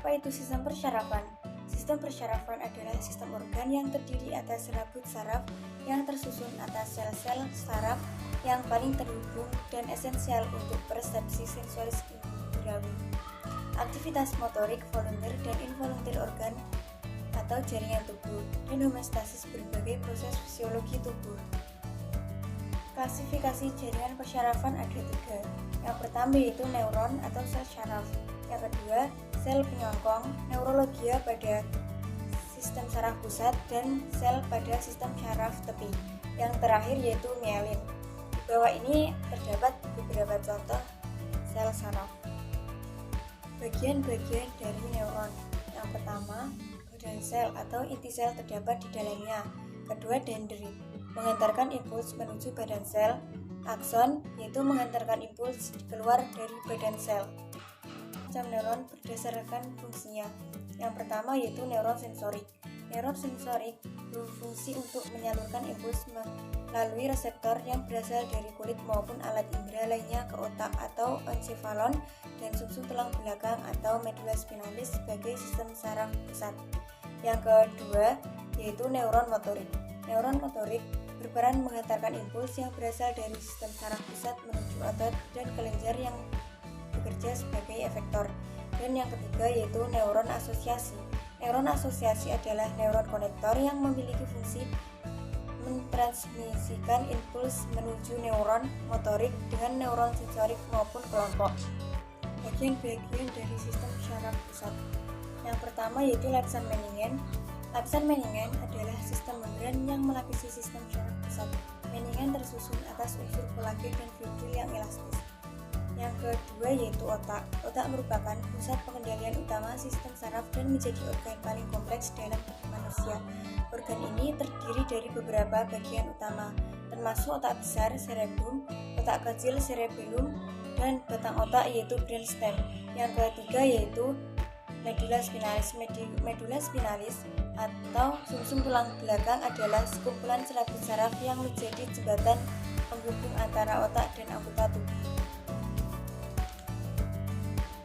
Apa itu sistem persyarafan? Sistem persyarafan adalah sistem organ yang terdiri atas serabut saraf yang tersusun atas sel-sel saraf yang paling terhubung dan esensial untuk persepsi sensoris indrawi, aktivitas motorik volunteer dan involunteer organ atau jaringan tubuh, dan homeostasis berbagai proses fisiologi tubuh. Klasifikasi jaringan persyarafan ada 3. Yang pertama yaitu neuron atau sel syaraf. Yang kedua, sel penyongkong, neurologia pada sistem saraf pusat dan sel pada sistem syaraf tepi. Yang terakhir yaitu mielin. Di bawah ini terdapat beberapa contoh sel saraf. Bagian-bagian dari neuron. Yang pertama, badan sel atau inti sel terdapat di dalamnya. Kedua, dendrit, mengantarkan impuls menuju badan sel. Akson, yaitu mengantarkan impuls keluar dari badan sel. Macam neuron berdasarkan fungsinya. Yang pertama yaitu neuron sensorik. Neuron sensorik berfungsi untuk menyalurkan impuls melalui reseptor yang berasal dari kulit maupun alat indera lainnya ke otak atau encefalon dan sumsum tulang belakang atau medula spinalis sebagai sistem saraf pusat. Yang kedua yaitu neuron motorik. Neuron motorik berperan mengantarkan impuls yang berasal dari sistem saraf pusat menuju otot dan kelenjar yang bekerja sebagai efektor. Dan yang ketiga yaitu neuron asosiasi. Neuron asosiasi adalah neuron konektor yang memiliki fungsi mentransmisikan impuls menuju neuron motorik dengan neuron sensorik maupun kelompok. Bagian-bagian dari sistem syaraf pusat. Yang pertama yaitu lapisan Meiningen. Lapisan Meiningen adalah sistem membran yang melapisi sistem syaraf pusat. Meiningen tersusun atas unsur kolagen dan fibril yang elastis. Yang kedua yaitu otak. Otak merupakan pusat pengendalian utama sistem saraf dan menjadi organ paling kompleks dalam tubuh manusia. Organ ini terdiri dari beberapa bagian utama, termasuk otak besar cerebrum, otak kecil cerebellum, dan batang otak yaitu brainstem. Yang ketiga yaitu medula spinalis. Medula spinalis atau sumsum tulang belakang adalah sekumpulan selaput saraf yang menjadi jembatan penghubung antara otak dan anggota tubuh.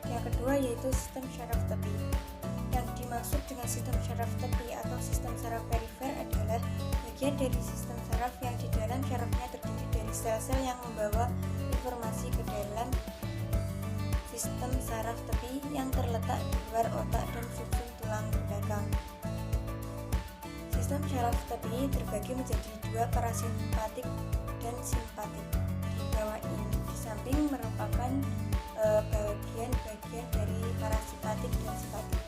Yang kedua yaitu sistem syaraf tepi. Yang dimaksud dengan sistem syaraf tepi atau sistem saraf perifer adalah bagian dari sistem saraf yang di dalam syarafnya terdiri dari sel-sel yang membawa informasi ke dalam sistem saraf tepi yang terletak di luar otak dan sumsum tulang belakang. Sistem syaraf tepi terbagi menjadi 2, parasimpatik dan simpatik. Di bawah ini di samping merupakan bagian-bagian dari parasimpatik dan simpatik.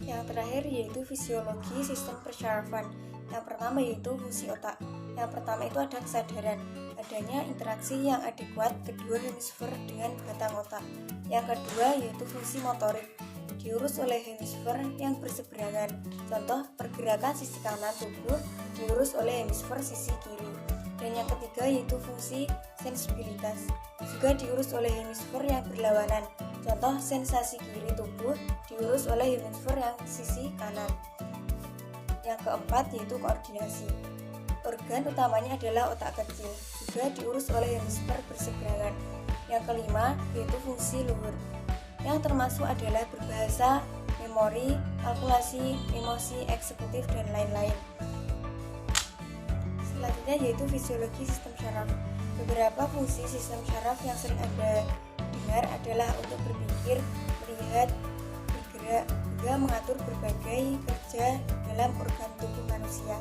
Yang terakhir yaitu fisiologi sistem persyarafan. Yang pertama yaitu fungsi otak. Yang pertama itu ada kesadaran, adanya interaksi yang adekuat kedua hemisfer dengan batang otak. Yang kedua yaitu fungsi motorik, diurus oleh hemisfer yang berseberangan. Contoh, pergerakan sisi kanan tubuh diurus oleh hemisfer sisi kiri. Dan yang ketiga yaitu fungsi sensibilitas, juga diurus oleh hemisfer yang berlawanan. Contoh, sensasi kiri tubuh diurus oleh hemisfer yang sisi kanan. Yang keempat yaitu koordinasi. Organ utamanya adalah otak kecil, juga diurus oleh hemisfer berseberangan. Yang kelima yaitu fungsi luhur, yang termasuk adalah berbahasa, memori, kalkulasi, emosi, eksekutif, dan lain-lain. Selanjutnya yaitu fisiologi sistem syaraf. Beberapa fungsi sistem syaraf yang sering Anda dengar adalah untuk berpikir, melihat, bergerak, juga mengatur berbagai kerja dalam organ tubuh manusia.